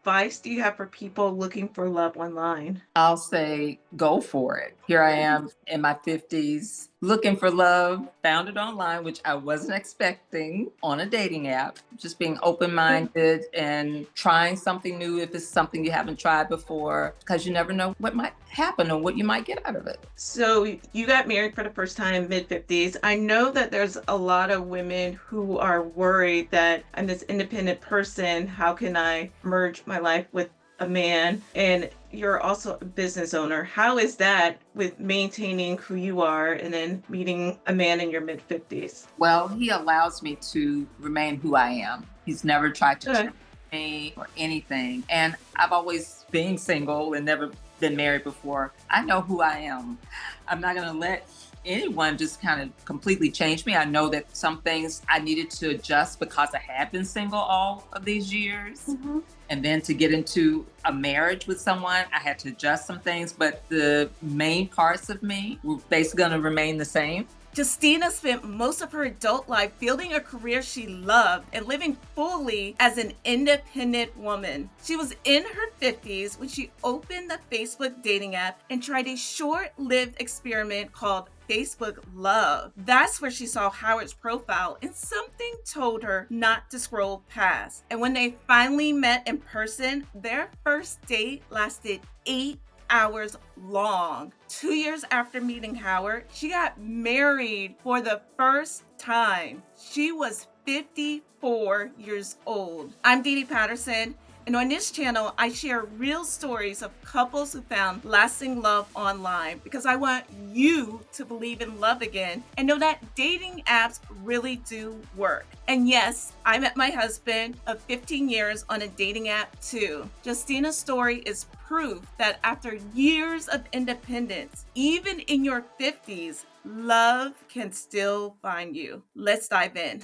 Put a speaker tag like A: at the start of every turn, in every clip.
A: advice do you have for people looking for love online?
B: I'll say go for it. Here I am in my 50s looking for love, found it online, which I wasn't expecting on a dating app. Just being open minded and trying something new if it's something you haven't tried before, because you never know what might happen or what you might get out of it.
A: So you got married for the first time mid 50s. I know that there's a lot of women who are worried that I'm this independent person. How can I merge my life with a man? And you're also a business owner. How is that with maintaining who you are and then meeting a man in your mid 50s?
B: Well, he allows me to remain who I am. He's never tried to
A: Good.
B: change me or anything. And I've always been single and never been married before. I know who I am. I'm not going to let anyone just kind of completely change me. I know that some things I needed to adjust because I had been single all of these years.
A: Mm-hmm.
B: And then to get into a marriage with someone, I had to adjust some things, but the main parts of me were basically going to remain the same.
C: Justina spent most of her adult life building a career she loved and living fully as an independent woman. She was in her 50s when she opened the Facebook dating app and tried a short-lived experiment called Facebook Love. That's where she saw Howard's profile and something told her not to scroll past. And when they finally met in person, their first date lasted 8 hours long. 2 years after meeting Howard, she got married for the first time. She was 54 years old. I'm Dee Dee Patterson, and on this channel, I share real stories of couples who found lasting love online because I want you to believe in love again and know that dating apps really do work. And yes, I met my husband of 15 years on a dating app too. Justina's story is proof that after years of independence, even in your 50s, love can still find you. Let's dive in.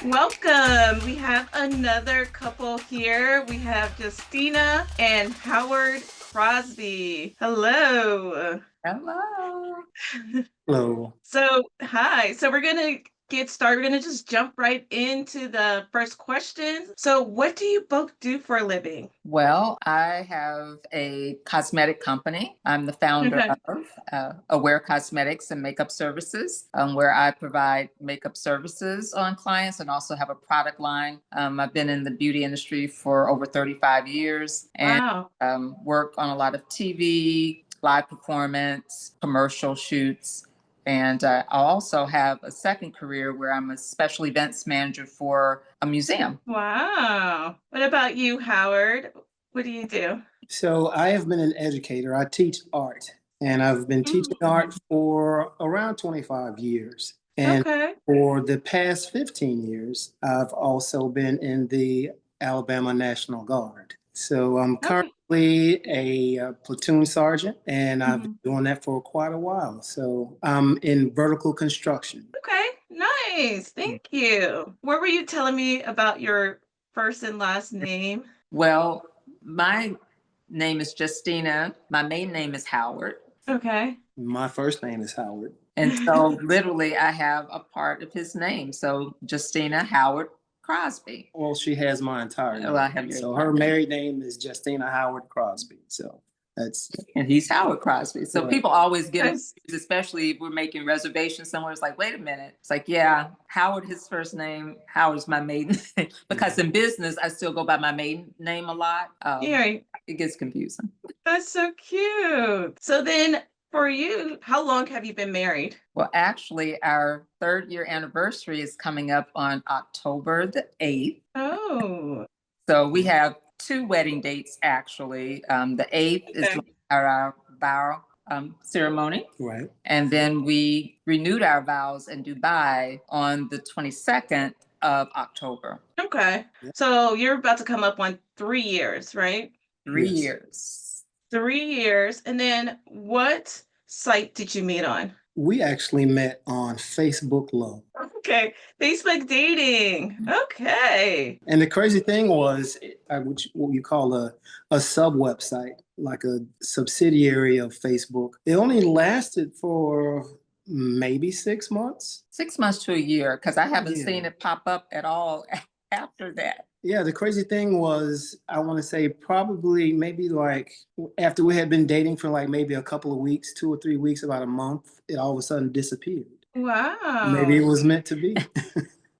A: Welcome. We have another couple here. We have Justina and Howard Crosby. Hello.
B: Hello.
D: Hello.
A: Hi. So we're going to get started. We're going to just jump right into the first question. So what do you both do for a living?
B: Well, I have a cosmetic company. I'm the founder of Aware Cosmetics and Makeup Services, where I provide makeup services on clients and also have a product line. I've been in the beauty industry for over 35 years and
A: Wow.
B: work on a lot of TV, live performance, commercial shoots. And I also have a second career where I'm a special events manager for a museum.
A: Wow. What about you, Howard? What do you do?
D: So I have been an educator. I teach art, and I've been teaching art for around 25 years. And
A: Okay.
D: for the past 15 years, I've also been in the Alabama National Guard. So I'm currently a platoon sergeant, and I've been doing that for quite a while. So I'm in vertical construction.
A: Okay, nice. Thank you. What were you telling me about your first and last name?
B: Well, my name is Justina. My main name is Howard.
A: Okay.
D: My first name is Howard.
B: And so literally I have a part of his name. So Justina Howard Crosby.
D: Well, she has my entire name.
B: Oh, I have
D: so her married name is Justina Howard Crosby. So that's.
B: And he's Howard Crosby. So people always get
A: Nice.
B: confused, especially if we're making reservations somewhere. It's like, wait a minute. It's like, yeah, Howard, his first name, Howard's my maiden name. Because in business, I still go by my maiden name a lot.
A: Yeah,
B: It gets confusing.
A: that's so cute. So then for you, how long have you been married?
B: Well, actually, our 3rd year anniversary is coming up on October the 8th.
A: Oh.
B: So we have 2 wedding dates, actually. The 8th is our vow ceremony.
D: Right.
B: And then we renewed our vows in Dubai on the 22nd of October.
A: Okay. So you're about to come up on 3 years, right?
B: 3
D: Yes.
B: years.
A: 3 years. And then what site did you meet on?
D: We actually met on Facebook Love.
A: Okay. Facebook dating. Okay.
D: And the crazy thing was, what you call a sub website, like a subsidiary of Facebook. It only lasted for maybe 6 months.
B: 6 months to a year, because I haven't seen it pop up at all after that.
D: Yeah, the crazy thing was, I want to say probably maybe like after we had been dating for like maybe a couple of weeks, 2 or 3 weeks, about a month, it all of a sudden disappeared. Maybe it
A: Wow.
D: was meant to be.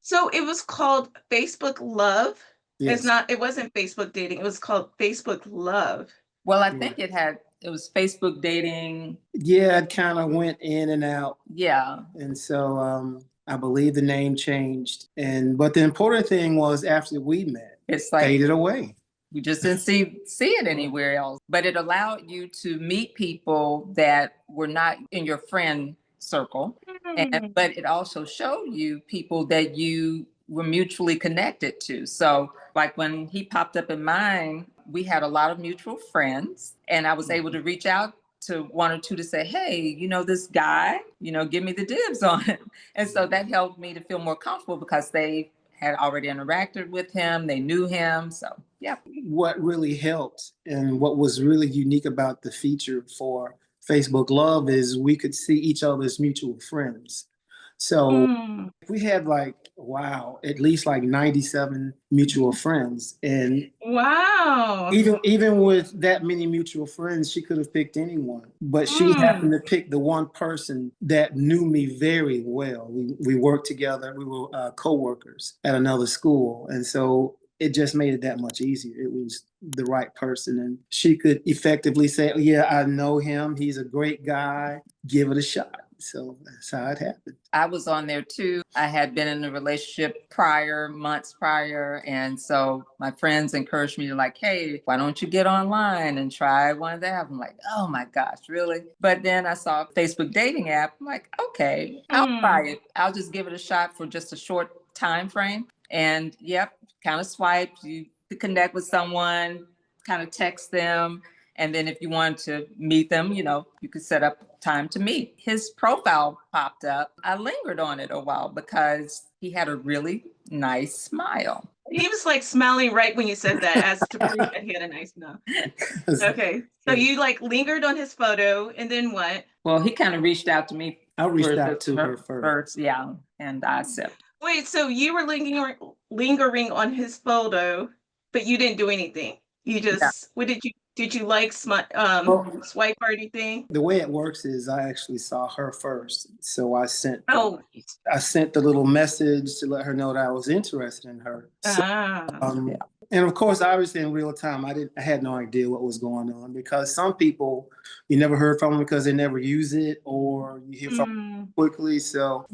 A: So it was called Facebook Love. It's
D: Yes.
A: not, it wasn't Facebook dating. It was called Facebook Love.
B: Well, I
D: Yeah.
B: think it was Facebook dating.
D: Yeah, it kind of went in and out.
B: Yeah.
D: And so I believe the name changed. But the important thing was after we met,
B: It's like
D: faded away.
B: we just didn't see it anywhere else. But it allowed you to meet people that were not in your friend circle.
A: Hmm.
B: But it also showed you people that you were mutually connected to. So like when he popped up in mine, we had a lot of mutual friends, and I was able to reach out to one or two to say, hey, this guy, give me the dibs on it. And so that helped me to feel more comfortable because they had already interacted with him, they knew him. So yeah.
D: What really helped and what was really unique about the feature for Facebook Love is we could see each other's mutual friends. So
A: Mm.
D: we had like, wow, at least like 97 mutual friends. And
A: Wow.
D: even with that many mutual friends, she could have picked anyone. But she happened
A: Mm.
D: to pick the one person that knew me very well. We worked together. We were co-workers at another school. And so it just made it that much easier. It was the right person. And she could effectively say, oh, yeah, I know him. He's a great guy. Give it a shot. So that's how it happened.
B: I was on there too. I had been in a relationship months prior. And so my friends encouraged me to like, hey, why don't you get online and try one of that? I'm like, oh my gosh, really? But then I saw a Facebook dating app. I'm like, okay, I'll try
A: Mm.
B: it. I'll just give it a shot for just a short time frame. And yep, kind of swiped. You could connect with someone, kind of text them. And then if you wanted to meet them, you could set up time to meet. His profile popped up. I lingered on it a while because he had a really nice smile.
A: He was like smiling right when you said that, as to prove that he had a nice mouth. Okay. So you like lingered on his photo, and then what?
B: Well, he kind of reached out to me.
D: I reached out to her first.
B: Yeah. And I accepted.
A: Wait, so you were lingering on his photo, but you didn't do anything. You
B: Yeah.
A: just, what did you like
D: Well,
A: swipe or anything?
D: the way it works is I actually saw her first. So
A: Oh.
D: I sent the little message to let her know that I was interested in her. So,
A: Ah.
B: Yeah.
D: and of course, obviously in real time, I had no idea what was going on because some people you never heard from them because they never use it or you hear from them quickly. So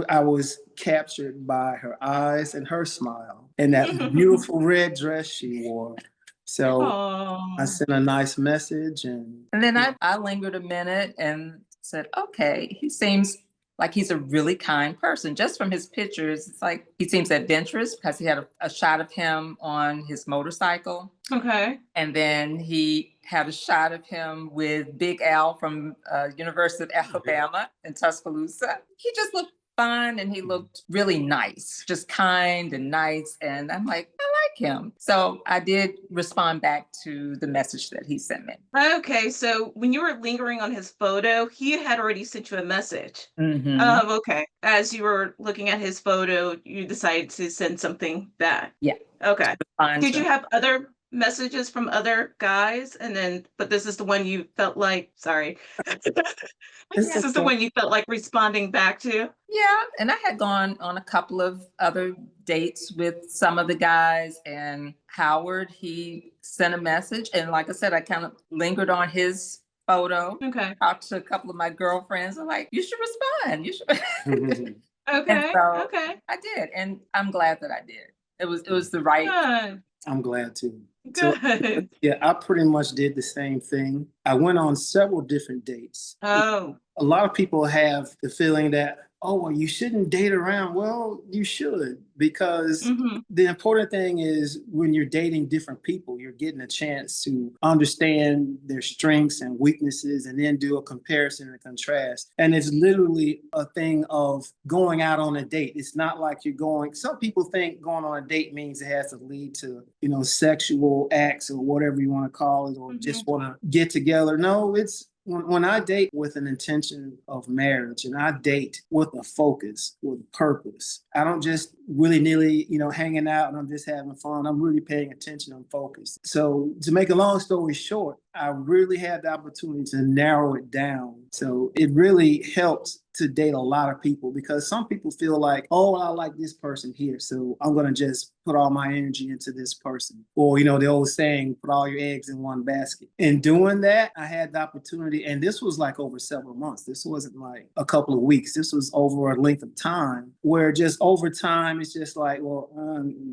D: I was captured by her eyes and her smile and that beautiful red dress she wore. So I
A: Oh.
D: sent a nice message and
B: then I lingered a minute and said, okay, he seems like he's a really kind person. Just from his pictures, it's like he seems adventurous because he had a shot of him on his motorcycle.
A: Okay.
B: And then he had a shot of him with Big Al from University of Alabama in Tuscaloosa. He just looked fun and he looked really nice, just kind and nice. And I'm like, I like him. So I did respond back to the message that he sent me.
A: Okay, so when you were lingering on his photo, he had already sent you a message.
B: Mm-hmm.
A: Okay. As you were looking at his photo, you decided to send something back.
B: Yeah.
A: Okay. Did you
B: To
A: have other messages from other guys? But this is the one you felt like, sorry. This is the one you felt like responding back to?
B: Yeah, and I had gone on a couple of other dates with some of the guys, and Howard, he sent a message. And like I said, I kind of lingered on his photo.
A: Okay.
B: Talked to a couple of my girlfriends. I'm like, you should respond. You should.
A: Okay.
B: And so
A: Okay.
B: I did, and I'm glad that I did. It was the right.
A: Good.
D: I'm glad too.
A: Good.
D: So, yeah, I pretty much did the same thing. I went on several different dates.
A: Oh.
D: A lot of people have the feeling that, oh, well, you shouldn't date around. Well, you should, because the important thing is when you're dating different people, you're getting a chance to understand their strengths and weaknesses and then do a comparison and contrast. And it's literally a thing of going out on a date. It's not like some people think going on a date means it has to lead to, sexual acts or whatever you want to call it, or just want to get together. No, when I date with an intention of marriage and I date with a focus, with purpose, I don't just willy nilly, hanging out and I'm just having fun. I'm really paying attention. I'm focused. So to make a long story short, I really had the opportunity to narrow it down. So it really helps to date a lot of people because some people feel like, oh, I like this person here, so I'm going to just put all my energy into this person. Or, the old saying, put all your eggs in one basket. In doing that, I had the opportunity, and this was like over several months. This wasn't like a couple of weeks. This was over a length of time where just over time, it's just like, well,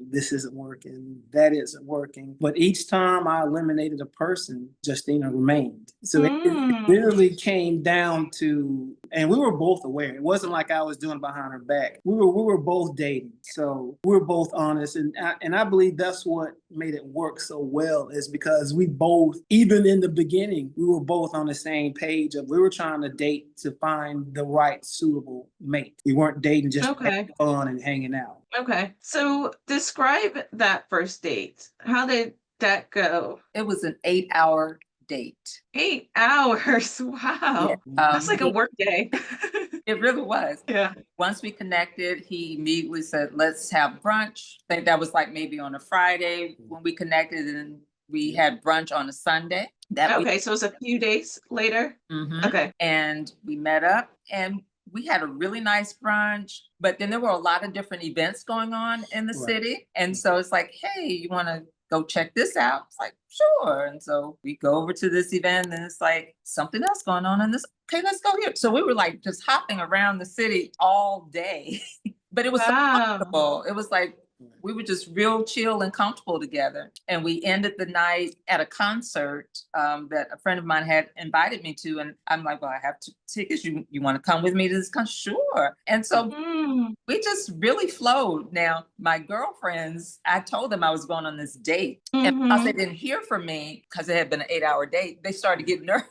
D: this isn't working. That isn't working. But each time I eliminated a person, Justina remained. So it really came down to, and we were both aware. It wasn't like I was doing behind her back. We were both dating, so we were both honest, and I believe that's what made it work so well is because we both, even in the beginning, we were both on the same page of we were trying to date to find the right suitable mate. We weren't dating just for having fun and hanging out.
A: Okay, so describe that first date. How did that go?
B: It was an 8-hour date.
A: 8 hours. Wow.
B: Yeah.
A: That's like a work day.
B: It really was.
A: Yeah.
B: Once we connected, he immediately said, let's have brunch. I think that was like maybe on a Friday when we connected, and we had brunch on a Sunday.
A: Okay, so it was a few days later?
B: Mm-hmm.
A: Okay.
B: And we met up and we had a really nice brunch, but then there were a lot of different events going on in the city. And so it's like, hey, you want to go check this out? It's like, sure. And so we go over to this event and it's like something else going on in this. Okay, let's go here. So we were like just hopping around the city all day, but it was so comfortable. It was like, we were just real chill and comfortable together. And we ended the night at a concert that a friend of mine had invited me to. And I'm like, well, I have 2 tickets. You want to come with me to this concert? Sure. And so we just really flowed. Now, my girlfriends, I told them I was going on this date. And because they didn't hear from me, because it had been an 8-hour date, they started getting nervous.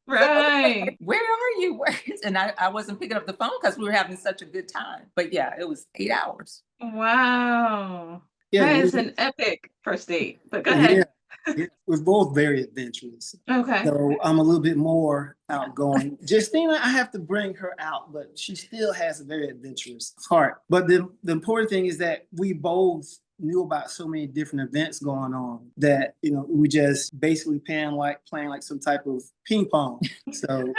A: Right.
B: So, where are you? And I wasn't picking up the phone because we were having such a good time. But yeah, it was 8 hours.
A: Wow.
D: Yeah,
A: that is an epic first date. But go ahead.
D: Yeah, we're both very adventurous.
A: Okay.
D: So I'm a little bit more outgoing. Justina, I have to bring her out, but she still has a very adventurous heart. But the important thing is that we both knew about so many different events going on that, we just basically playing like some type of ping pong. So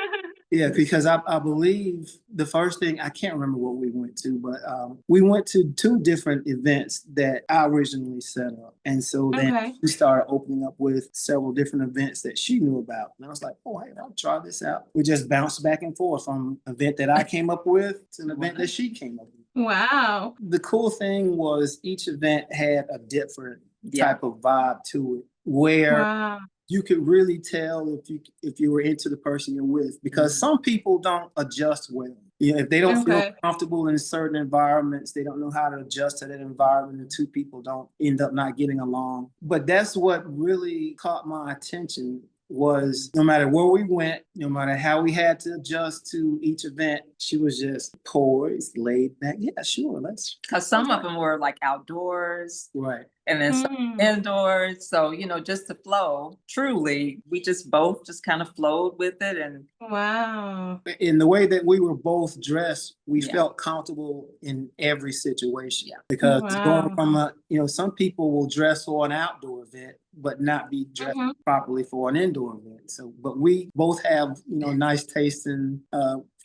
D: yeah, because I believe the first thing, I can't remember what we went to, but we went to 2 different events that I originally set up. And so then we started opening up with several different events that she knew about. And I was like, oh, hey, I'll try this out. We just bounced back and forth from an event that I came up with to an event that she came up with.
A: Wow.
D: The cool thing was each event had a different type of vibe to it where you could really tell if you were into the person you're with, because some people don't adjust well. If they don't feel comfortable in certain environments, they don't know how to adjust to that environment, and 2 people don't end up not getting along. But that's what really caught my attention was no matter where we went, no matter how we had to adjust to each event, she was just poised, laid back. Yeah, sure, let's.
B: Because some of them were like outdoors.
D: Right.
B: And then some indoors. So, just to flow, truly, we just both just kind of flowed with it. And
A: wow.
D: In the way that we were both dressed, we felt comfortable in every situation. Yeah. Because going from some people will dress for an outdoor event, but not be dressed properly for an indoor event. So, but we both have, nice taste in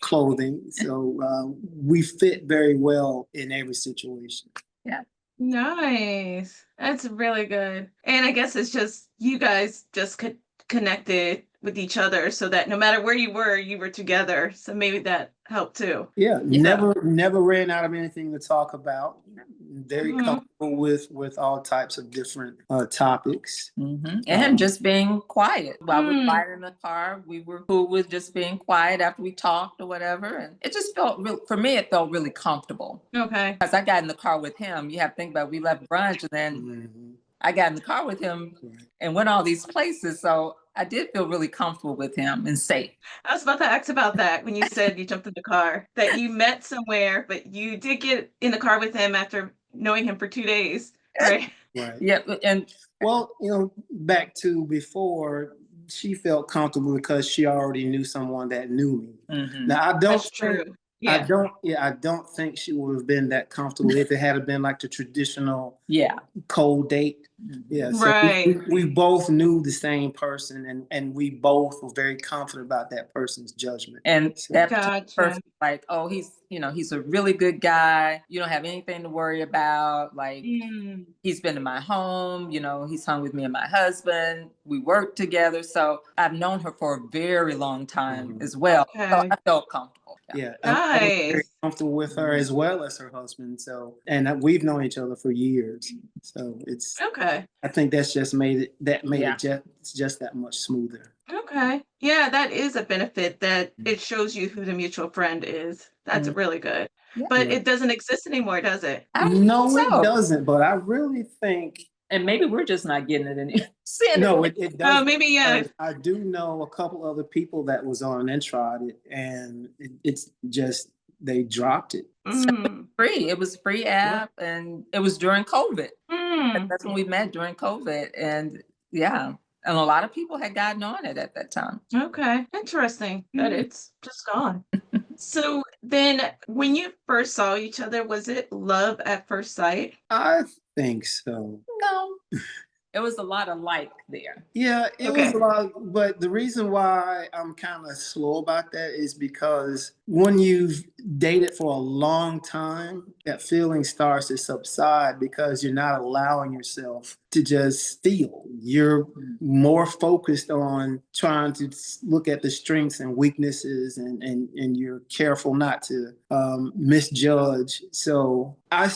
D: clothing. So we fit very well in every situation.
B: Yeah.
A: Nice. That's really good. And I guess it's just you guys just connected with each other so that no matter where you were together. So maybe that helped too.
D: Yeah. Never ran out of anything to talk about. Very comfortable with all types of different topics.
B: And just being quiet while we were riding in the car. We were cool with just being quiet after we talked or whatever. And it just felt for me, it felt really comfortable.
A: Okay.
B: Because I got in the car with him. You have to think about, we left brunch and then I got in the car with him and went all these places. So I did feel really comfortable with him and safe.
A: I was about to ask about that when you said you jumped in the car, that you met somewhere, but you did get in the car with him after knowing him for 2 days, right?
D: Right.
B: Yeah. And
D: well, back to before, she felt comfortable because she already knew someone that knew me. Now
A: That's true. Yeah.
D: I don't think she would have been that comfortable if it had been like the traditional
B: Yeah.
D: cold date. Yeah, so
A: Right.
D: we both knew the same person, and we both were very confident about that person's judgment.
B: And
D: So,
B: that
A: Gotcha.
B: person, like, oh, he's a really good guy. You don't have anything to worry about. Like,
A: Mm.
B: he's been in my home, he's hung with me and my husband. We work together. So I've known her for a very long time as well. So
A: Okay.
B: I felt comfortable.
D: yeah, I was very
A: Nice.
D: comfortable with her as well as her husband. So, and we've known each other for years. So
A: Okay.
D: I think that's just made it
B: Yeah.
D: just that much smoother.
A: Okay. Yeah, that is a benefit that it shows you who the mutual friend is. That's
B: Mm.
A: really good.
B: Yeah.
A: But
D: Yeah.
A: it doesn't exist anymore, does it?
B: I don't
D: No,
B: think
D: it
B: so.
D: doesn't. But I really think
B: And maybe we're just not getting it seeing
D: no,
B: it.
D: it
A: Oh,
D: doesn't.
A: maybe, yeah.
D: I do know a couple other people that was on and tried it, and it's just they dropped it.
A: Mm.
B: Free. It was a free app, and it was during COVID.
A: Mm.
B: That's when we met, during COVID. And yeah, and a lot of people had gotten on it at that time.
A: Okay. Interesting that
B: Mhm.
A: it's just gone. So then when you first saw each other, was it love at first sight?
D: I think so.
B: No, it was a lot of like there.
D: Yeah, it was
A: Okay.
D: a lot, but the reason why I'm kind of slow about that is because when you've dated for a long time, that feeling starts to subside because you're not allowing yourself to just feel. You're more focused on trying to look at the strengths and weaknesses, and you're careful not to misjudge. So I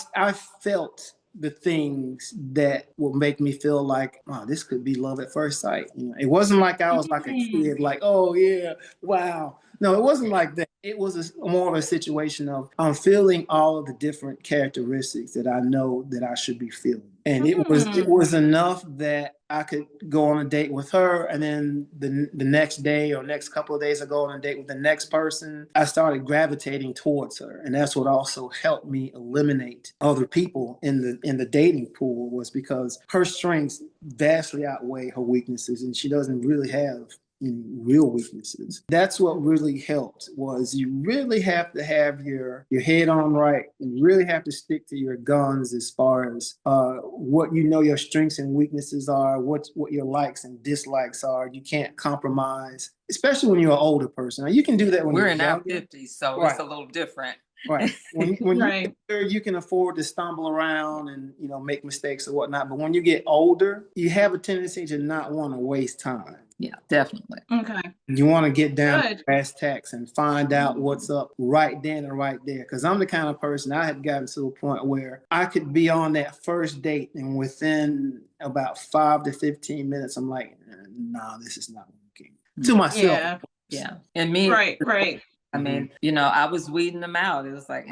D: felt the things that would make me feel like, oh, this could be love at first sight. It wasn't like I was like a kid, like, oh yeah, wow. No, it wasn't like that. It was more of a situation of I'm feeling all of the different characteristics that I know that I should be feeling. And it was enough that I could go on a date with her, and then the next day or next couple of days I go on a date with the next person. I started gravitating towards her, and that's what also helped me eliminate other people in the dating pool, was because her strengths vastly outweigh her weaknesses, and she doesn't really have real weaknesses. That's what really helped. Was you really have to have your head on right. You really have to stick to your guns as far as what your strengths and weaknesses are, what your likes and dislikes are. You can't compromise, especially when you're an older person. Now, you can do that when
B: We're
D: you're
B: in our
D: younger.
B: 50s, so
D: Right.
B: it's a little different.
D: Right. When
A: Right.
D: you can afford to stumble around and make mistakes or whatnot. But when you get older, you have a tendency to not want to waste time.
B: Yeah, definitely.
A: Okay.
D: You want to get down to
A: Good.
D: brass tacks and find out what's up right then and right there. Because I'm the kind of person, I had gotten to a point where I could be on that first date, and within about 5 to 15 minutes, I'm like, nah, this is not working. To myself.
A: Yeah.
B: Yeah. And me,
A: Right. Right.
B: I mean, I was weeding them out. It was like,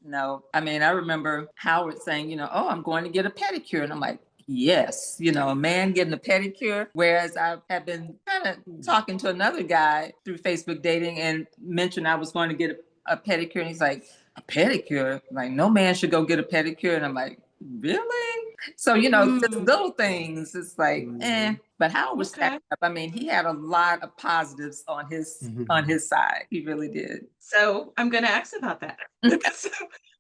B: no. I mean, I remember Howard saying, oh, I'm going to get a pedicure. And I'm like, yes, a man getting a pedicure. Whereas I had been kind of talking to another guy through Facebook dating and mentioned I was going to get a pedicure. And he's like, a pedicure? Like, no man should go get a pedicure. And I'm like, really? So, just little things. It's like, But Howard was stacking up. I mean, he had a lot of positives on his side. He really did.
A: So I'm going to ask about that. So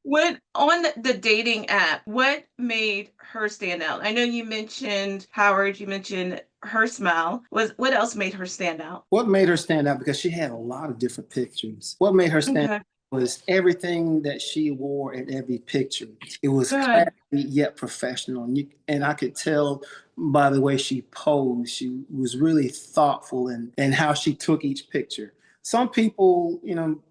A: what on the dating app, what made her stand out? I know you mentioned Howard, you mentioned her smile. What else made her stand out?
D: What made her stand out? Because she had a lot of different pictures. What made her stand out was everything that she wore in every picture. It was classy yet professional. And I could tell by the way she posed, she was really thoughtful in how she took each picture. Some people,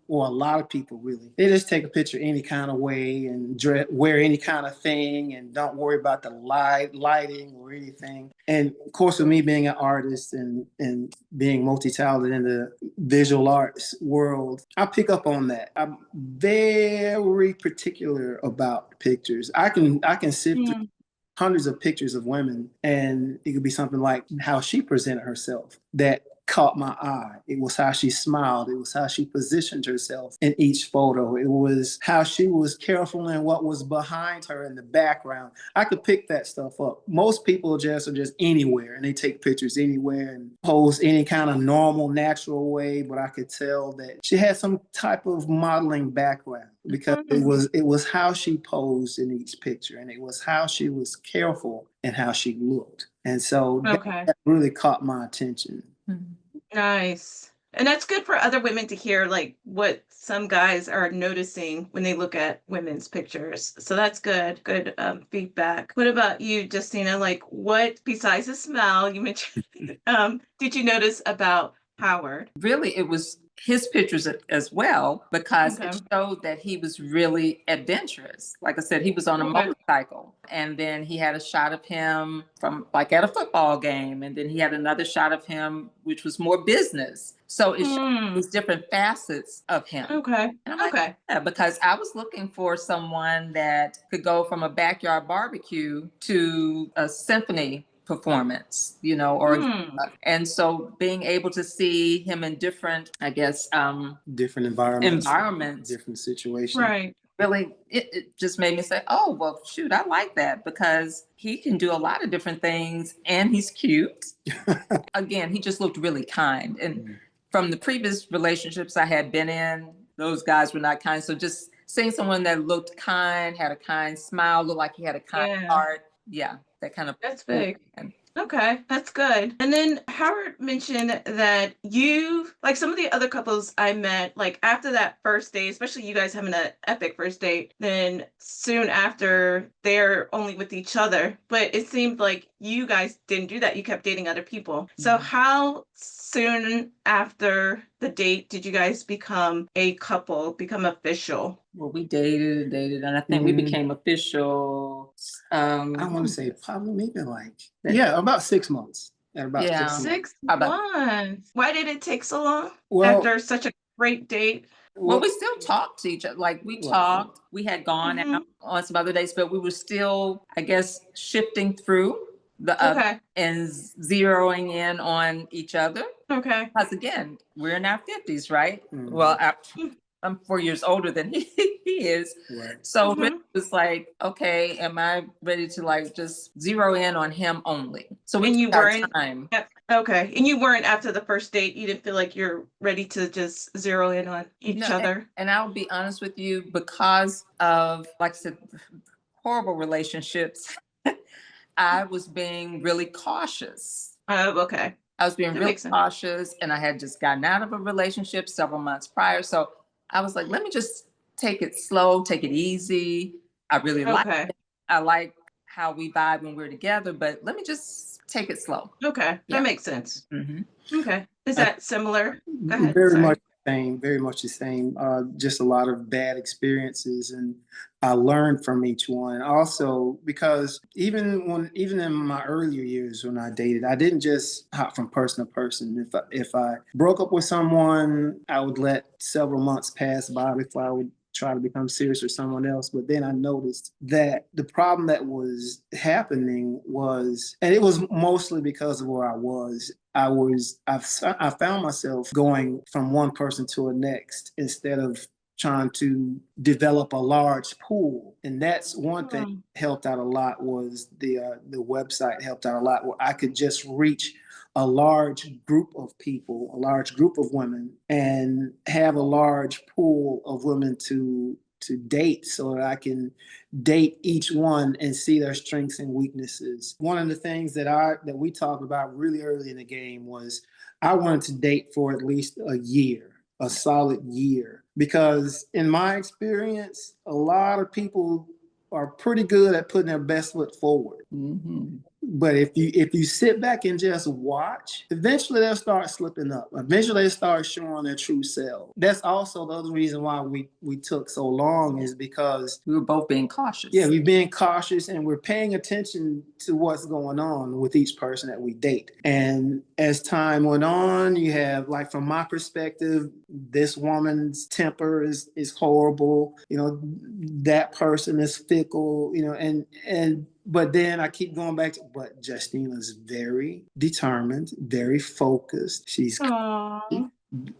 D: or a lot of people really, they just take a picture any kind of way and wear any kind of thing and don't worry about the lighting or anything. And of course, with me being an artist and being multi-talented in the visual arts world, I pick up on that. I'm very particular about pictures. I can sift through hundreds of pictures of women, and it could be something like how she presented herself that caught my eye. It was how she smiled. It was how she positioned herself in each photo. It was how she was careful in what was behind her in the background. I could pick that stuff up. Most people just are just anywhere and they take pictures anywhere and pose any kind of normal, natural way, but I could tell that she had some type of modeling background because it was how she posed in each picture, and it was how she was careful and how she looked. And so
A: Okay.
D: that really caught my attention.
A: Nice. And that's good for other women to hear, like what some guys are noticing when they look at women's pictures. So that's good. Good feedback. What about you, Justina? Like, what besides the smell you mentioned, did you notice about Howard?
B: Really, it was his pictures as well, because
A: Okay.
B: it showed that he was really adventurous. Like I said, he was on a
A: Okay.
B: motorcycle, and then he had a shot of him from like at a football game, and then he had another shot of him which was more business. So it showed these different facets of him.
A: Okay.
B: And I'm like,
A: Okay.
B: yeah, because I was looking for someone that could go from a backyard barbecue to a symphony performance, or and so being able to see him in different, I guess,
D: Different
B: environments,
D: different situations.
A: Right.
B: really, it just made me say, oh, well, shoot, I like that, because he can do a lot of different things and he's cute. Again, he just looked really kind. And from the previous relationships I had been in, those guys were not kind. So just seeing someone that looked kind, had a kind smile, looked like he had a kind heart. Yeah, that kind of.
A: That's big. Okay, that's good. And then Howard mentioned that you, like some of the other couples I met, like after that first date, especially you guys having an epic first date, then soon after they're only with each other. But it seemed like you guys didn't do that. You kept dating other people. So how soon after the date did you guys become a couple, become official?
B: Well, we dated, and I think we became official.
D: I want to say probably maybe about 6 months. At about 6 months.
A: 6 months. Why did it take so long
D: Well,
A: after such a great date?
B: Well, we still talked to each other. Like we talked, we had gone out on some other dates, but we were still, I guess, shifting through the other and zeroing in on each other.
A: Okay.
B: Because again, we're in our 50s, right? Well, I'm 4 years older than he is.
D: Right.
B: So it was like, okay, am I ready to like just zero in on him only? So we took our time.
A: Okay. And you weren't after the first date, you didn't feel like you're ready to just zero in on each other?
B: And I'll be honest with you, because of, like I said, horrible relationships, I was being really cautious.
A: Oh, okay.
B: I was being really cautious, and I had just gotten out of a relationship several months prior. So I was like, let me just take it slow, take it easy. I really like it. I like how we vibe when we're together, but let me just take it slow.
A: Okay. That makes sense. Okay. Is that similar? Go ahead.
D: Very much the same, very much the same. Just a lot of bad experiences, and I learned from each one. Also, because even in my earlier years when I dated, I didn't just hop from person to person. If I broke up with someone, I would let several months pass by before I would try to become serious with someone else. But then I noticed that the problem that was happening was, and it was mostly because of where I was. I found myself going from one person to the next instead of trying to develop a large pool. And that's one thing that helped out a lot, was the website helped out a lot, where I could just reach a large group of people, a large group of women, and have a large pool of women to date, so that I can date each one and see their strengths and weaknesses. One of the things that we talked about really early in the game was I wanted to date for at least a year, a solid year, because in my experience, a lot of people are pretty good at putting their best foot forward. But if you sit back and just watch, eventually they'll start slipping up. Eventually they start showing their true self. That's also the other reason why we took so long, is because
B: we were both being cautious.
D: Yeah, we're being cautious, and we're paying attention to what's going on with each person that we date. And as time went on, you have, like, from my perspective, this woman's temper is horrible. That person is fickle. And But then I keep going back to, but Justina's very determined, very focused. She's
A: Aw.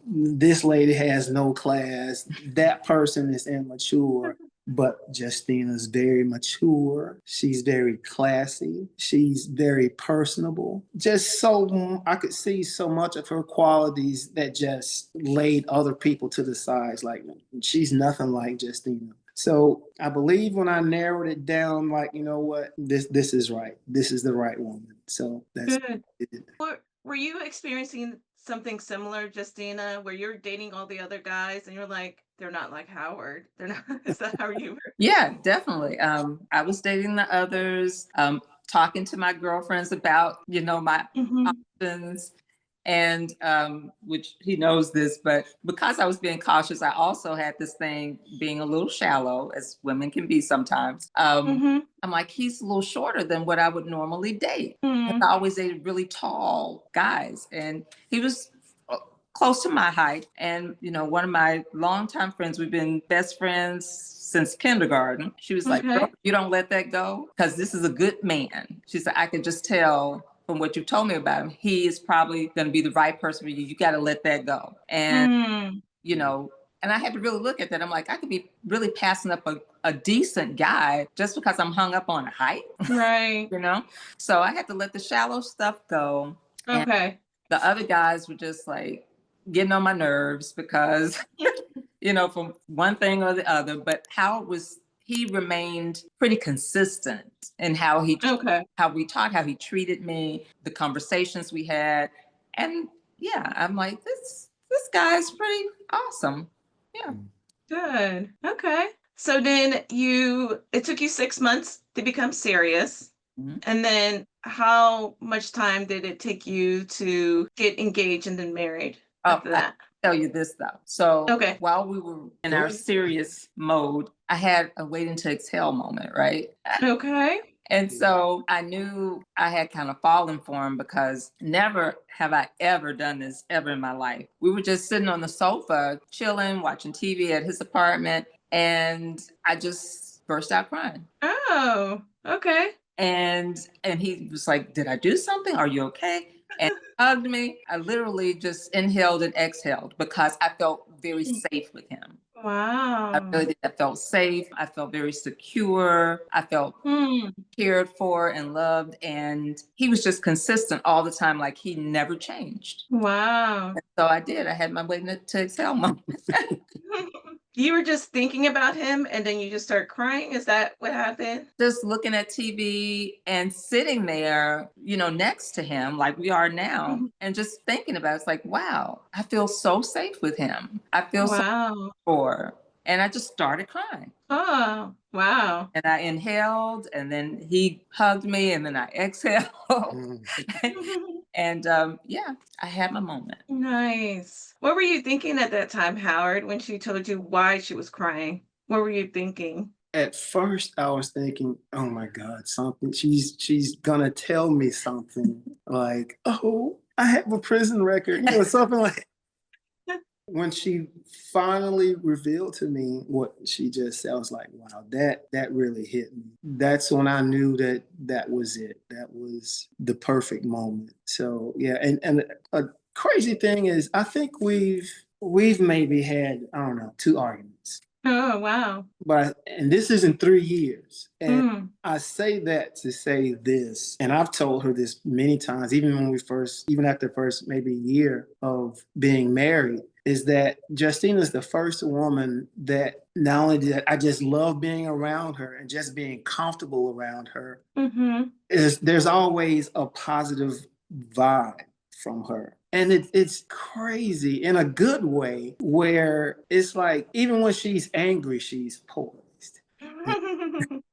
D: this lady has no class. That person is immature. But Justina's very mature. She's very classy. She's very personable. Just so I could see so much of her qualities that just laid other people to the sides. Like she's nothing like Justina. So I believe when I narrowed it down, like, you know what, this is right. This is the right woman. So that's
A: Good.
D: it.
A: Were you experiencing something similar, Justina, where you're dating all the other guys and you're like, they're not like Howard. They're not. Is that how you were?
B: Yeah, definitely. I was dating the others, talking to my girlfriends about, my
A: Mhm.
B: options. And which he knows this, but because I was being cautious, I also had this thing being a little shallow, as women can be sometimes.
A: Mhm.
B: I'm like, he's a little shorter than what I would normally date. I
A: Mhm.
B: always dated really tall guys, and he was close to my height. And one of my longtime friends, we've been best friends since kindergarten. She was like, "Girl,
A: Okay.
B: you don't let that go, because this is a good man." She said, "I can just tell from what you told me about him, he is probably going to be the right person for you. You got to let that go." And,
A: Mm.
B: and I had to really look at that. I'm like, I could be really passing up a decent guy just because I'm hung up on height,
A: Right.
B: you know? So I had to let the shallow stuff go. And
A: Okay.
B: the other guys were just like getting on my nerves because, from one thing or the other. But he remained pretty consistent in
A: Okay.
B: how we talked, how he treated me, the conversations we had. And yeah, I'm like, this guy's pretty awesome. Yeah.
A: Good. Okay. So then it took you 6 months to become serious.
B: Mhm.
A: And then how much time did it take you to get engaged and then married
B: Oh,
A: after
B: I
A: that?
B: tell you this though. So
A: Okay.
B: while we were in our serious mode, I had a waiting to exhale moment, right?
A: Okay.
B: And so I knew I had kind of fallen for him because never have I ever done this ever in my life. We were just sitting on the sofa, chilling, watching TV at his apartment, and I just burst out crying.
A: Oh, okay.
B: And he was like, "Did I do something? Are you okay?" And he hugged me. I literally just inhaled and exhaled because I felt very safe with him. I
A: Wow.
B: really did. I felt safe. I felt very secure. I felt
A: Hmm.
B: cared for and loved. And he was just consistent all the time, like he never changed.
A: Wow.
B: So I did. I had my waiting to exhale moment.
A: You were just thinking about him and then you just start crying? Is that what happened?
B: Just looking at TV and sitting there, next to him, like we are now,
A: Mhm.
B: and just thinking about it. It's like, wow, I feel so safe with him. I feel so
A: Wow.
B: secure. And I just started crying.
A: Oh, wow.
B: And I inhaled, and then he hugged me, and then I exhaled.
D: Mm.
B: And yeah, I had my moment.
A: Nice. What were you thinking at that time, Howard, when she told you why she was crying? What were you thinking?
D: At first, I was thinking, "Oh my God, something. She's gonna tell me something like, oh, I have a prison record, something like." When she finally revealed to me what she just said, I was like, "Wow, that really hit me." That's when I knew that was it. That was the perfect moment. So yeah, and a crazy thing is, I think we've maybe had, I don't know, two arguments,
A: Oh, wow.
D: and this is in 3 years. And
A: Mm.
D: I say that to say this, and I've told her this many times, even after the first maybe year of being married, is that Justine is the first woman that not only did I just love being around her and just being comfortable around her,
A: Mhm.
D: is there's always a positive vibe from her. And it's crazy in a good way, where it's like even when she's angry, she's poised.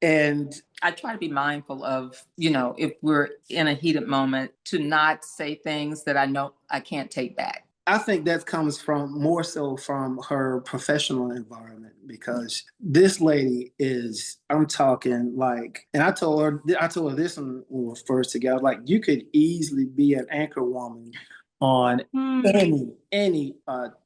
D: And
B: I try to be mindful of, if we're in a heated moment, to not say things that I know I can't take back.
D: I think that comes from more so from her professional environment, because this lady is, I'm talking like, and I told her this when we were first together, like you could easily be an anchor woman on
A: Hmm.
D: any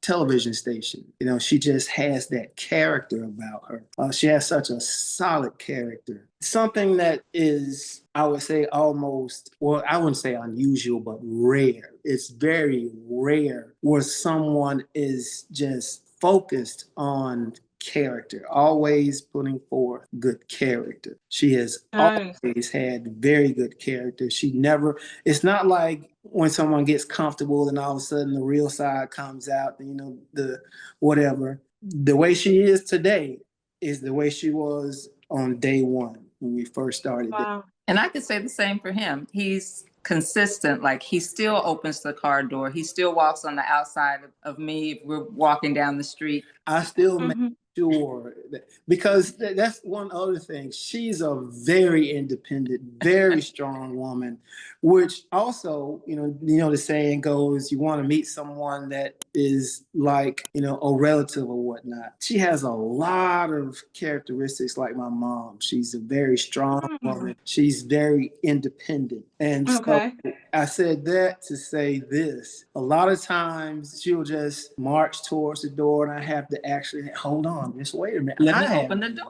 D: television station. You know, she just has that character about her. She has such a solid character. Something that is, I would say, almost, well, I wouldn't say unusual, but rare. It's very rare where someone is just focused on character, always putting forth good character. She has
A: Nice.
D: always had very good character. She never, it's not like when someone gets comfortable and all of a sudden the real side comes out, you know, the whatever. The way she is today is the way she was on day one when we first started.
A: Wow.
B: And I could say the same for him. He's consistent. Like he still opens the car door. He still walks on the outside of me if we're walking down the street.
D: I still make
A: Hmm.
D: sure that, because that's one other thing. She's a very independent, very strong woman, which also, the saying goes, you want to meet someone that is like, a relative or whatnot. She has a lot of characteristics like my mom. She's a very strong woman. She's very independent. And so
A: Okay.
D: I said that to say this. A lot of times she'll just march towards the door and I have to actually hold on, just wait a minute.
B: Let me open the door.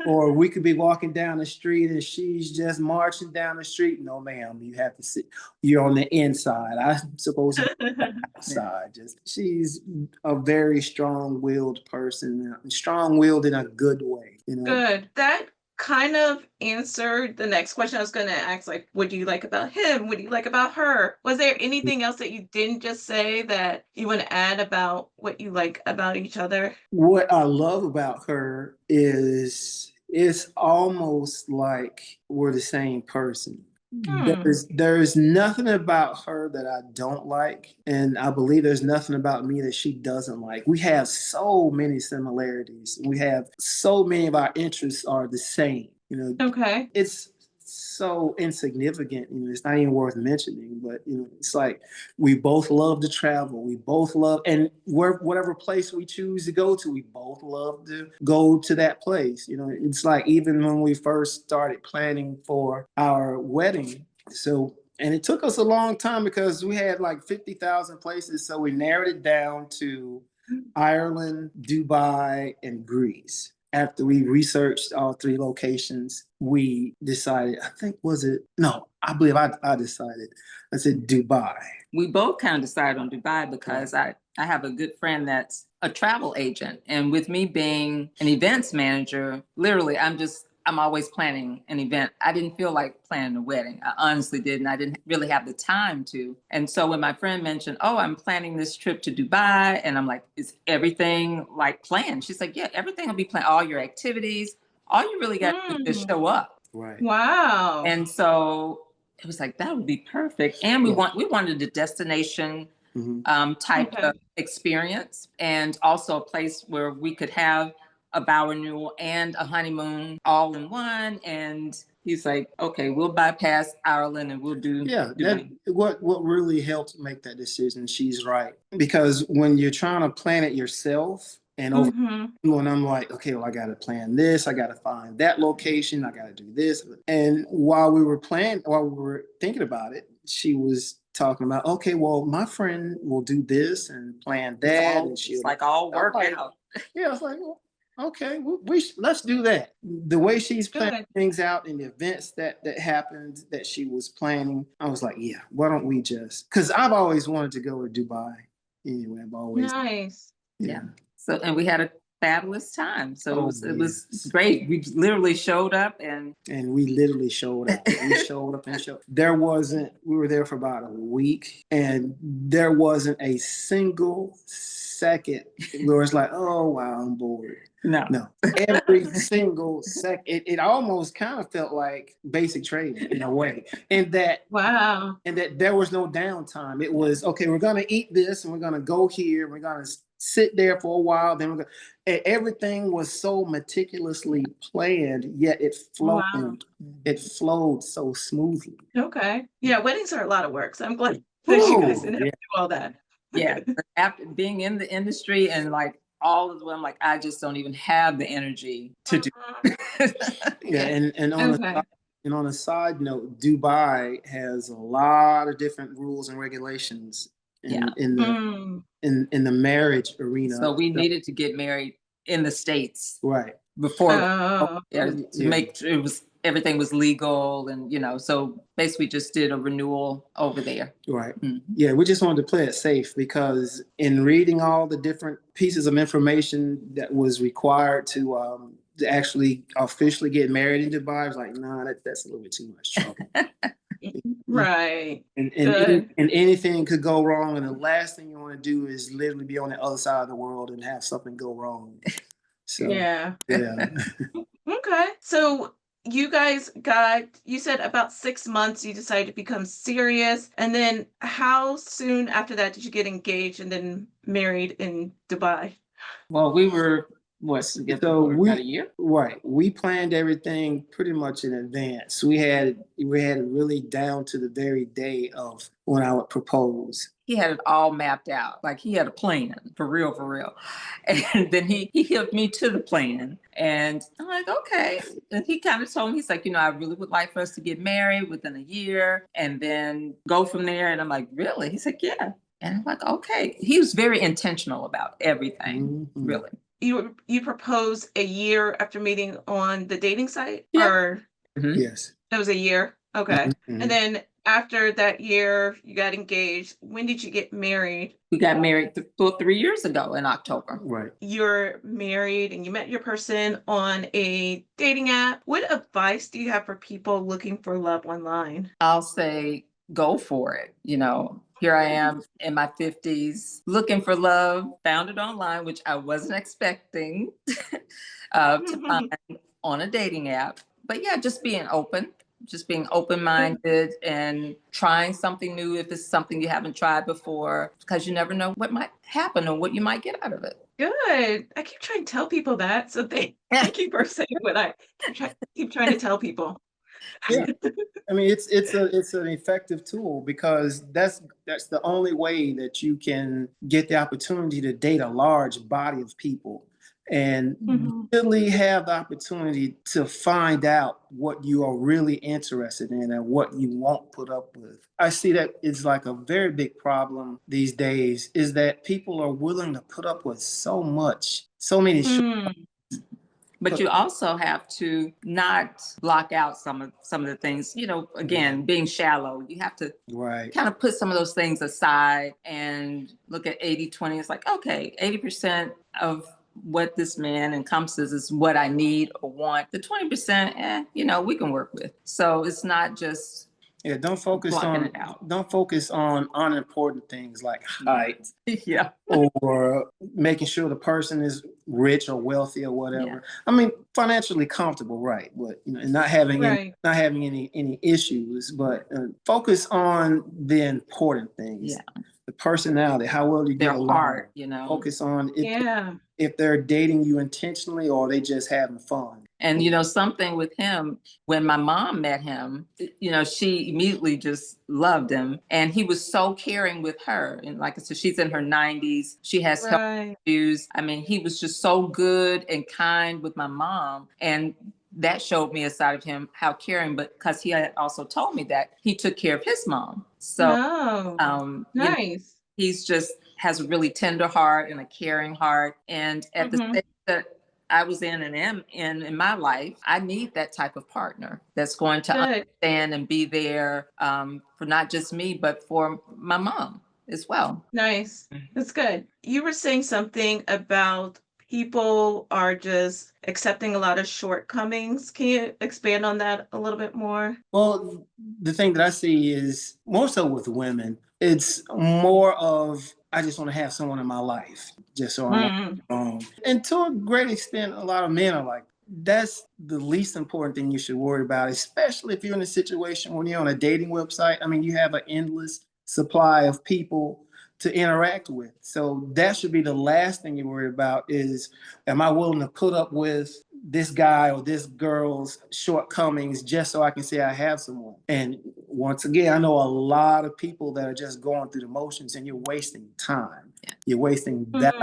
D: Or we could be walking down the street and she's just marching down the street. No, ma'am, you have to sit. You're on the inside. I'm supposed to be outside. Just she's a very strong-willed person, strong-willed in a good way.
A: Good. That kind of answered the next question I was going to ask. Like, what do you like about him? What do you like about her? Was there anything else that you didn't just say that you want to add about what you like about each other?
D: What I love about her is it's almost like we're the same person.
A: Hmm.
D: There's nothing about her that I don't like, and I believe there's nothing about me that she doesn't like. We have so many similarities. We have so many of our interests are the same.
A: Okay.
D: It's so insignificant. It's not even worth mentioning. But it's like we both love to travel. We both love, and whatever place we choose to go to, we both love to go to that place. It's like even when we first started planning for our wedding. And it took us a long time because we had like 50,000 places. So we narrowed it down to Ireland, Dubai, and Greece. After we researched all three locations, we decided, I think, was it? No, I believe I decided. I said Dubai.
B: We both kind of decided on Dubai because I have a good friend that's a travel agent. And with me being an events manager, literally, I'm always planning an event. I didn't feel like planning a wedding. I honestly didn't. I didn't really have the time to. And so when my friend mentioned, oh, I'm planning this trip to Dubai, and I'm like, is everything like planned? She's like, yeah, everything will be planned. All your activities, all you really got to do is
A: Hmm.
B: show up.
D: Right.
A: Wow.
B: And so it was like, that would be perfect. And we wanted a destination type
A: Okay.
B: of experience, and also a place where we could have a vow renewal and a honeymoon all in one. And he's like, okay, we'll bypass Ireland and we'll do Dubai.
D: What really helped make that decision. She's right, because when you're trying to plan it yourself and over.
A: Hmm.
D: When I'm like, okay, well, I got to plan this, I got to find that location, I got to do this. And while we were thinking about it, she was talking about, okay, well, my friend will do this and plan that. And
B: It's like all work out.
D: Yeah, I was like, well, okay, let's do that. The way she's planning
A: Good.
D: things out and the events that happened that she was planning, I was like, yeah, why don't we just? Because I've always wanted to go to Dubai. Anyway, I've always,
A: Nice.
B: Yeah. So, and we had a fabulous time. So it was
D: yes.
B: great. We literally showed up and
D: We literally showed up. We showed up and showed. We were there for about a week, and there wasn't a single second where it's like, oh wow, I'm bored. No. Every single second, it almost kind of felt like basic training in a way.
A: Wow.
D: And that there was no downtime. It was, okay, we're gonna eat this and we're gonna go here, we're gonna sit there for a while, then we're gonna, and everything was so meticulously planned, yet
A: Wow.
D: it flowed so smoothly.
A: Okay. Yeah, weddings are a lot of work. So I'm glad that you guys
D: Oh,
A: didn't have to do all that.
B: yeah, after being in the industry and like all of them, I'm like, I just don't even have the energy to do.
A: Mhm.
D: yeah, and
A: Okay.
D: on a side note, Dubai has a lot of different rules and regulations
B: Yeah.
D: In the marriage arena.
B: So we needed to get married in the States
D: Right.
B: before
A: Oh,
B: to
D: Yeah.
B: make sure everything was legal, and so basically just did a renewal over there.
D: Right.
B: Mhm.
D: Yeah, we just wanted to play it safe because in reading all the different pieces of information that was required to actually officially get married in Dubai, I was like, nah, that's a little bit too much trouble.
A: right.
D: And
A: Good.
D: anything could go wrong, and the last thing you want to do is literally be on the other side of the world and have something go wrong. So
A: Yeah.
D: yeah.
A: Okay. So you said about 6 months you decided to become serious. And then how soon after that did you get engaged and then married in Dubai?
B: Well, we were together
D: So
B: for about a year.
D: we planned everything pretty much in advance. We had it really down to the very day of when I would propose.
B: He had it all mapped out. Like he had a plan for real, for real. And then he helped me to the plan. And I'm like, okay. And he kind of told me, he's like, I really would like for us to get married within a year and then go from there. And I'm like, really? He's like, yeah. And I'm like, okay. He was very intentional about everything,
D: Mhm.
B: really.
A: You proposed a year after meeting on the dating site?
B: Yeah.
A: Or
B: Mhm.
D: Yes.
A: that was a year? Okay.
D: Mhm.
A: And then after that year, you got engaged. When did you get married?
B: We got married 3 years ago in October.
D: Right.
A: You're married and you met your person on a dating app. What advice do you have for people looking for love online?
B: I'll say go for it. Here I am in my 50s looking for love, found it online, which I wasn't expecting to find on a dating app. But yeah, just being open minded and trying something new if it's something you haven't tried before, because you never know what might happen or what you might get out of it.
A: Good. I keep trying to tell people that. So thank you for saying what I keep trying to tell people.
D: Yeah. I mean, it's an effective tool because that's the only way that you can get the opportunity to date a large body of people and
A: Mhm.
D: really have the opportunity to find out what you are really interested in and what you won't put up with. I see that it's like a very big problem these days is that people are willing to put up with so many
A: Mm,
B: But you also have to not block out some of the things, again, being shallow. You have to
D: right.
B: kind of put some of those things aside and look at 80/20. It's like, okay, 80% of what this man encompasses is what I need or want. The 20%, we can work with. So it's not just
D: Yeah,
B: blocking it out.
D: don't focus on unimportant things like height
B: Yeah.
D: or making sure the person is rich or wealthy or whatever.
B: Yeah.
D: I mean, financially comfortable, right? But and not having
A: right.
D: any issues, but focus on the important things.
B: Yeah.
D: The personality, how well you get
B: Their
D: along.
B: heart,
D: Focus on
A: Yeah.
D: if they're dating you intentionally or they just having fun.
B: And something with him, when my mom met him, she immediately just loved him. And he was so caring with her. And like I said, she's in her 90s. She has health
A: Right.
B: issues. I mean, he was just so good and kind with my mom. And that showed me a side of him, how caring, but because he had also told me that he took care of his mom. So
A: No. Nice.
B: he's just has a really tender heart and a caring heart. And at the
A: Mhm.
B: stage that I was in and am in my life, I need that type of partner that's going to
A: Good.
B: understand and be there for not just me, but for my mom as well.
A: Nice. That's good. You were saying something about people are just accepting a lot of shortcomings. Can you expand on that a little bit more?
D: Well, the thing that I see is more so with women, it's more of I just want to have someone in my life, just so I'm
A: Mm,
D: and to a great extent, a lot of men are like, that's the least important thing you should worry about, especially if you're in a situation when you're on a dating website. I mean, you have an endless supply of people to interact with. So that should be the last thing you worry about is, am I willing to put up with this guy or this girl's shortcomings just so I can say I have someone. And once again, I know a lot of people that are just going through the motions, and you're wasting time. You're wasting that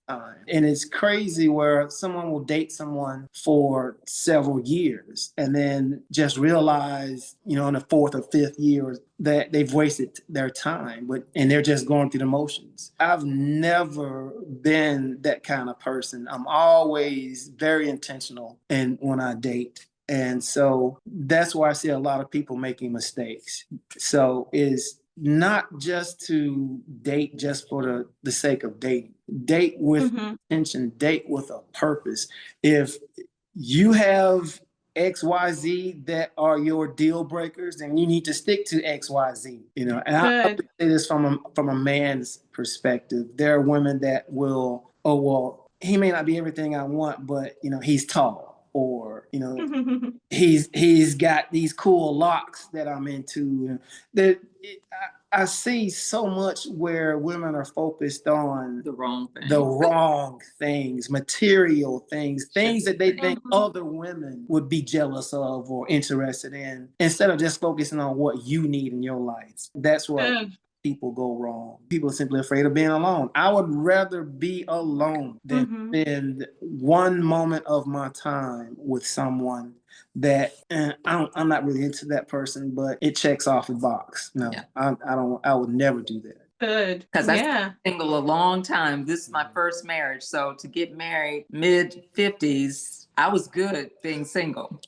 D: time. And it's crazy where someone will date someone for several years and then just realize, in the fourth or fifth year that they've wasted their time, and they're just going through the motions. I've never been that kind of person. I'm always very intentional when I date. And so that's why I see a lot of people making mistakes. So is not just to date just for the sake of dating. Date with intention, date with a purpose. If you have XYZ that are your deal breakers, then you need to stick to XYZ, And I say this from a man's perspective. There are women that will, oh, well, he may not be everything I want, but he's tall, or he's got these cool locks that I'm into. I see so much where women are focused on
B: The wrong thing.
D: The wrong things, material things that they think other women would be jealous of or interested in, instead of just focusing on what you need in your life. That's where people go wrong. People are simply afraid of being alone. I would rather be alone than spend one moment of my time with someone that I'm not really into that person, but it checks off a box. No, I don't. I would never do that.
A: Good.
B: Because I've been single a long time. This is my first marriage. So to get married mid-50s, I was good being single.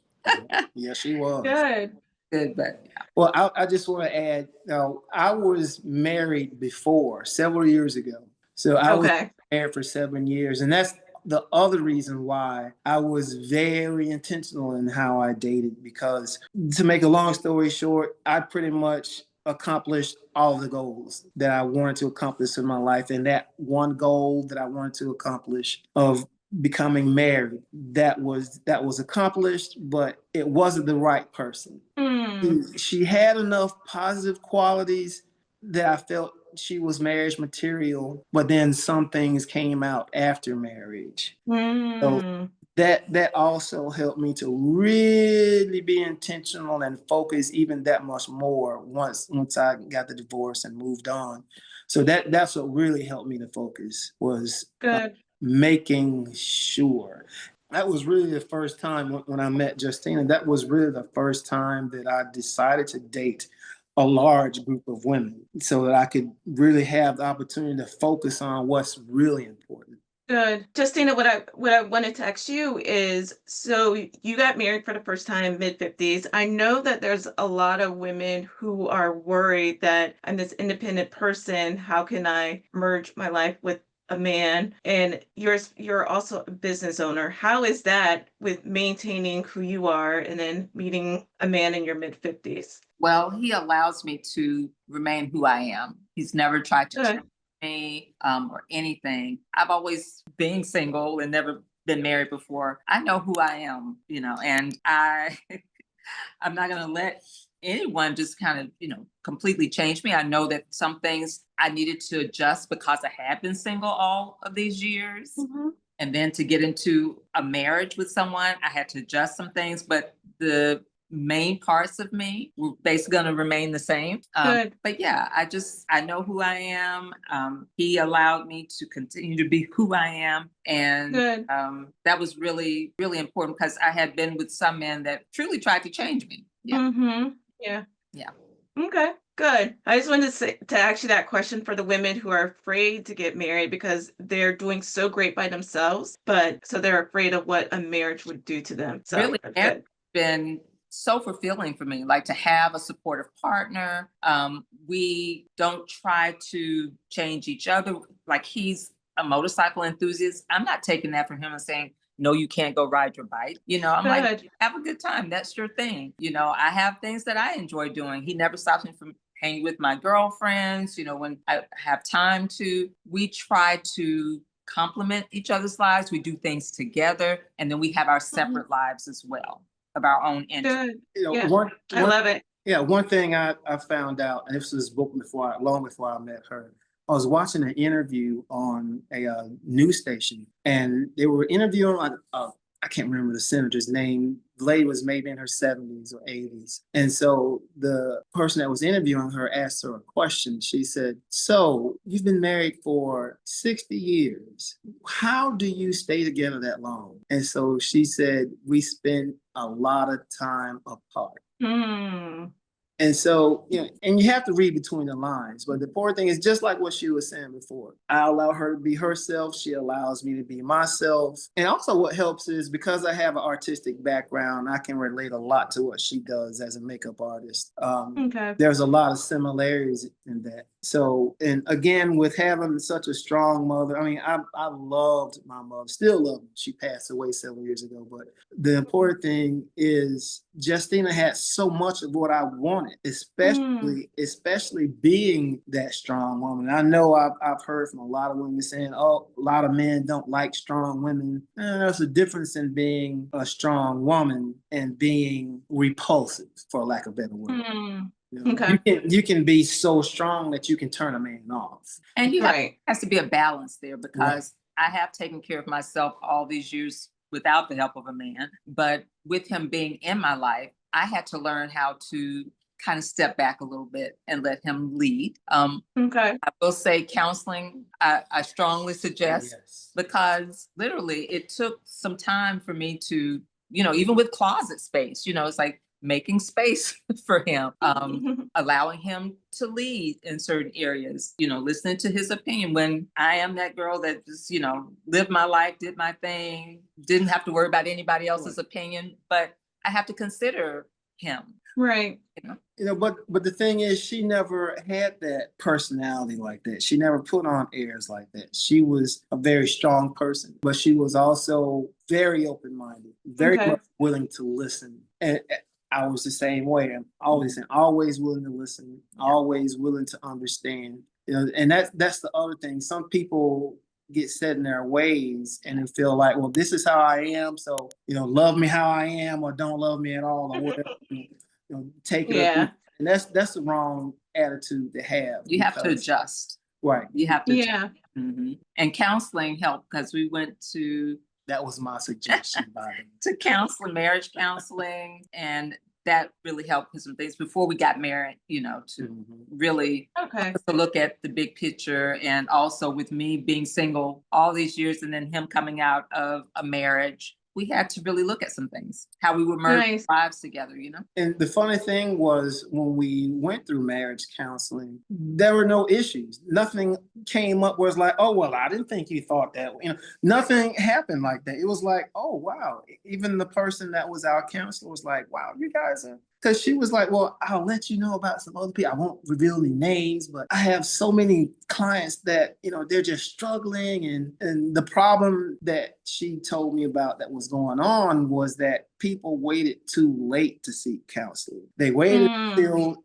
D: Yeah, she was.
B: Good, but
D: Well, I just want to add, I was married before, several years ago. So I was married for 7 years. And that's the other reason why I was very intentional in how I dated, because to make a long story short, I pretty much accomplished all the goals that I wanted to accomplish in my life. And that one goal that I wanted to accomplish of becoming married, that was accomplished, but it wasn't the right person. She had enough positive qualities that I felt she was marriage material, but then some things came out after marriage. So that also helped me to really be intentional and focus even that much more once I got the divorce and moved on. So that's what really helped me to focus, was making sure. That was really the first time when I met Justina. That was really the first time that I decided to date a large group of women, so that I could really have the opportunity to focus on what's really important.
A: Good. Justina, what I wanted to ask you is, so you got married for the first time mid-50s. I know that there's a lot of women who are worried that I'm this independent person. How can I merge my life with a man? And you're also a business owner. How is that with maintaining who you are and then meeting a man in your mid-50s?
B: Well, he allows me to remain who I am. He's never tried to change me or anything. I've always been single and never been married before. I know who I am, and I'm not going to let anyone just kind of, completely change me. I know that some things I needed to adjust because I had been single all of these years. And then to get into a marriage with someone, I had to adjust some things, but the main parts of me were basically going to remain the same. But yeah, I know who I am. He allowed me to continue to be who I am. And that was really, really important, because I had been with some men that truly tried to change me.
A: Yeah. Okay, good. I just wanted to ask you that question for the women who are afraid to get married because they're doing so great by themselves, but so they're afraid of what a marriage would do to them. So
B: really,
A: good.
B: Been so fulfilling for me, like to have a supportive partner. We don't try to change each other. Like, he's a motorcycle enthusiast. I'm not taking that from him and saying, no, you can't go ride your bike. I'm like, have a good time. That's your thing. I have things that I enjoy doing. He never stops me from hanging with my girlfriends. When I have time to, we try to complement each other's lives. We do things together, and then we have our separate lives as well, of our own interests.
A: I love it.
D: Yeah, one thing I found out, and this was long before I met her. I was watching an interview on a news station, and they were interviewing a I can't remember the senator's name. The lady was maybe in her 70s or 80s. And so the person that was interviewing her asked her a question. She said, "So you've been married for 60 years. How do you stay together that long?" And so she said, "We spend a lot of time apart."
A: Hmm.
D: And so, and you have to read between the lines. But the important thing is just like what she was saying before. I allow her to be herself. She allows me to be myself. And also what helps is because I have an artistic background, I can relate a lot to what she does as a makeup artist.
A: Okay.
D: There's a lot of similarities in that. So, and again, with having such a strong mother, I mean, I loved my mother, still love her. She passed away several years ago. But the important thing is Justina had so much of what I wanted, especially being that strong woman. I know I've heard from a lot of women saying, "Oh, a lot of men don't like strong women." And there's a difference in being a strong woman and being repulsive, for lack of a better word.
A: Mm.
D: You
A: Okay.
D: you can be so strong that you can turn a man off.
B: And
A: Right.
B: has to be a balance there because I have taken care of myself all these years without the help of a man. But with him being in my life, I had to learn how to kind of step back a little bit and let him lead.
A: Okay.
B: I will say counseling, I strongly suggest
D: Yes.
B: because literally it took some time for me to, even with closet space, it's like making space for him, allowing him to lead in certain areas, listening to his opinion when I am that girl that just, lived my life, did my thing, didn't have to worry about anybody else's opinion, but I have to consider him.
A: Right.
D: But the thing is, she never had that personality like that. She never put on airs like that. She was a very strong person, but she was also very open-minded, very much willing to listen. And I was the same way. I'm always willing to listen, always willing to understand. And that's the other thing. Some people get set in their ways and then feel like, well, this is how I am. So, love me how I am or don't love me at all or whatever. Take it or leave
A: Yeah.
D: it. And that's the wrong attitude to have.
B: You have to adjust.
D: Right.
B: You have to.
A: Yeah.
B: And counseling helped because we went to.
D: That was my suggestion, by the way.
B: To counseling, marriage counseling, and that really helped with some things before we got married, to really to look at the big picture. And also with me being single all these years and then him coming out of a marriage, we had to really look at some things, how we would merge lives together,
D: And the funny thing was when we went through marriage counseling, there were no issues. Nothing came up where it's like, "Oh, well, I didn't think you thought that." Nothing happened like that. It was like, "Oh, wow." Even the person that was our counselor was like, "Wow, you guys are," because she was like, "Well, I'll let you know about some other people. I won't reveal any names, but I have so many clients that, they're just struggling." And the problem that she told me about that was going on was that people waited too late to seek counseling. They waited until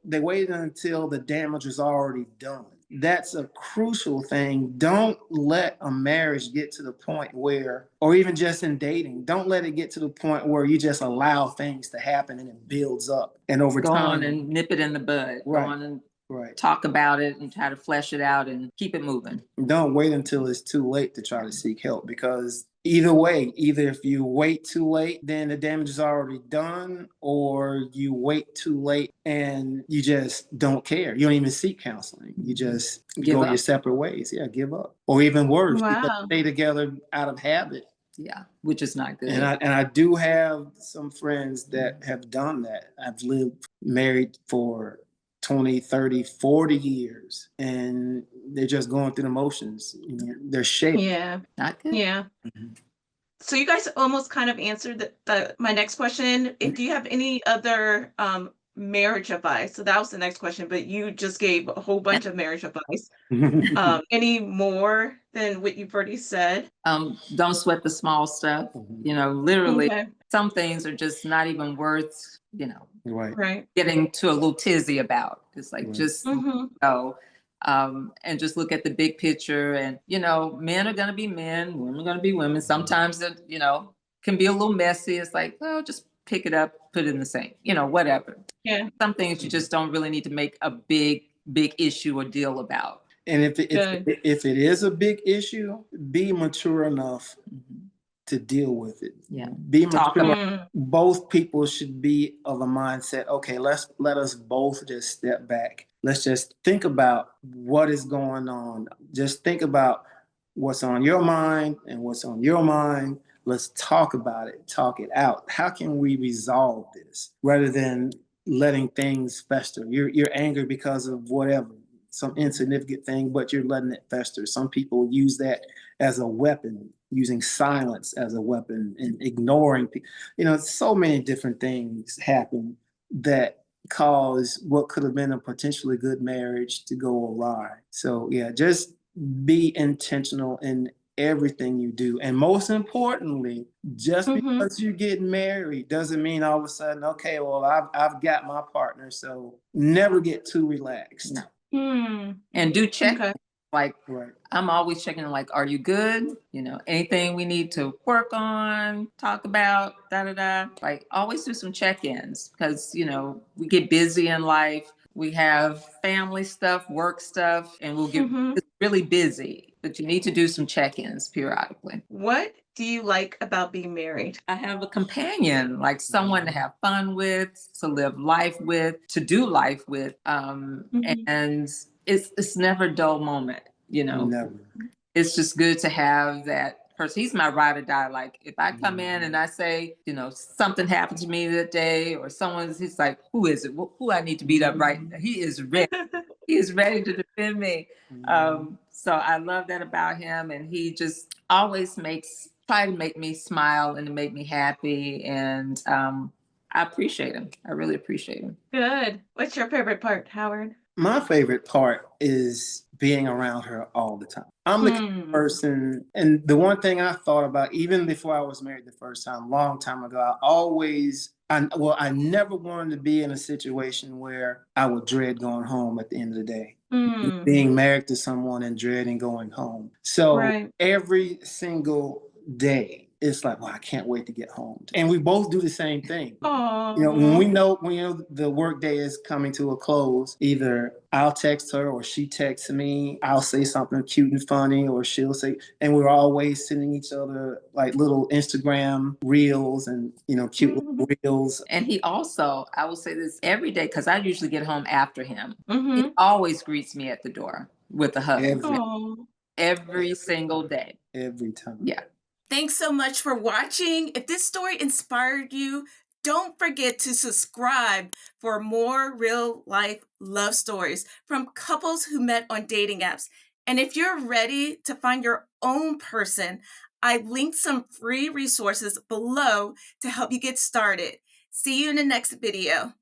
D: the damage was already done. That's a crucial thing. Don't let a marriage get to the point where, or even just in dating, don't let it get to the point where you just allow things to happen and it builds up. And over
B: Go
D: time,
B: on and nip it in the bud.
D: Right.
B: Go on and
D: right.
B: talk about it and try to flesh it out and keep it moving.
D: Don't wait until it's too late to try to seek help, because either way, either if you wait too late, then the damage is already done, or you wait too late and you just don't care. You don't even seek counseling. You just go your separate ways. Yeah, give up. Or even worse, you just stay together out of habit.
B: Yeah, which is not good.
D: And I do have some friends that have done that. I've lived married for 20, 30, 40 years, and they're just going through the motions. They're shaped.
A: Yeah.
B: Not good.
A: Yeah. So you guys almost kind of answered my next question. Do you have any other marriage advice? So that was the next question, but you just gave a whole bunch of marriage advice. Any more than what you've already said?
B: Don't sweat the small stuff. Literally, some things are just not even worth,
D: Right.
B: getting to a little tizzy about. It's like just go. And just look at the big picture. And, men are going to be men, women are going to be women. Sometimes it, can be a little messy. It's like, well, just pick it up, put it in the sink, whatever.
A: Yeah.
B: Some things you just don't really need to make a big issue or deal about.
D: And if it is a big issue, be mature enough to deal with it.
B: Yeah.
D: Be
B: Talk
D: mature.
B: about
A: Mm.
D: Both people should be of a mindset, okay, let us both just step back. Let's just think about what is going on. Just think about what's on your mind and what's on your mind. Let's talk about it, talk it out. How can we resolve this rather than letting things fester? You're angry because of whatever, some insignificant thing, but you're letting it fester. Some people use that as a weapon, using silence as a weapon and ignoring people. So many different things happen that cause what could have been a potentially good marriage to go awry. So yeah, just be intentional in everything you do. And most importantly, just
A: Mhm.
D: because you get married doesn't mean all of a sudden, okay, well, I've got my partner. So never get too relaxed.
B: No.
A: Mm.
B: and do check.
A: Okay.
B: Like,
D: Right.
B: I'm always checking, like, are you good? Anything we need to work on, talk about, da da da. Like, always do some check-ins because, we get busy in life. We have family stuff, work stuff, and we'll get
A: Mhm.
B: really busy. But you need to do some check-ins periodically.
A: What do you like about being married?
B: I have a companion, like someone to have fun with, to live life with, to do life with.
A: Mhm.
B: And it's never a dull moment,
D: Never.
B: It's just good to have that person. He's my ride or die. Like, if I come in and I say, something happened to me that day, or he's like, who is it? Who I need to beat up right now? He is ready. He is ready to defend me. So I love that about him. And he just always try to make me smile and to make me happy. And I appreciate him. I really appreciate him.
A: Good. What's your favorite part, Howard?
D: My favorite part is being around her all the time. I'm the kind of
A: Hmm.
D: person, and the one thing I thought about even before I was married the first time, long time ago, I never wanted to be in a situation where I would dread going home at the end of the day.
A: Mm.
D: Being married to someone and dreading going home. So
A: Right.
D: every single day, it's like, well, I can't wait to get home. And we both do the same thing. When
A: Oh.
D: when the work day is coming to a close, either I'll text her or she texts me. I'll say something cute and funny, or she'll say, and we're always sending each other like little Instagram reels and cute little reels.
B: And he also, I will say this every day, because I usually get home after him. He
A: Mm-hmm.
B: always greets me at the door with a hug
A: Oh.
B: every single day.
D: Every time.
B: Yeah.
C: Thanks so much for watching. If this story inspired you, don't forget to subscribe for more real life love stories from couples who met on dating apps. And if you're ready to find your own person, I've linked some free resources below to help you get started. See you in the next video.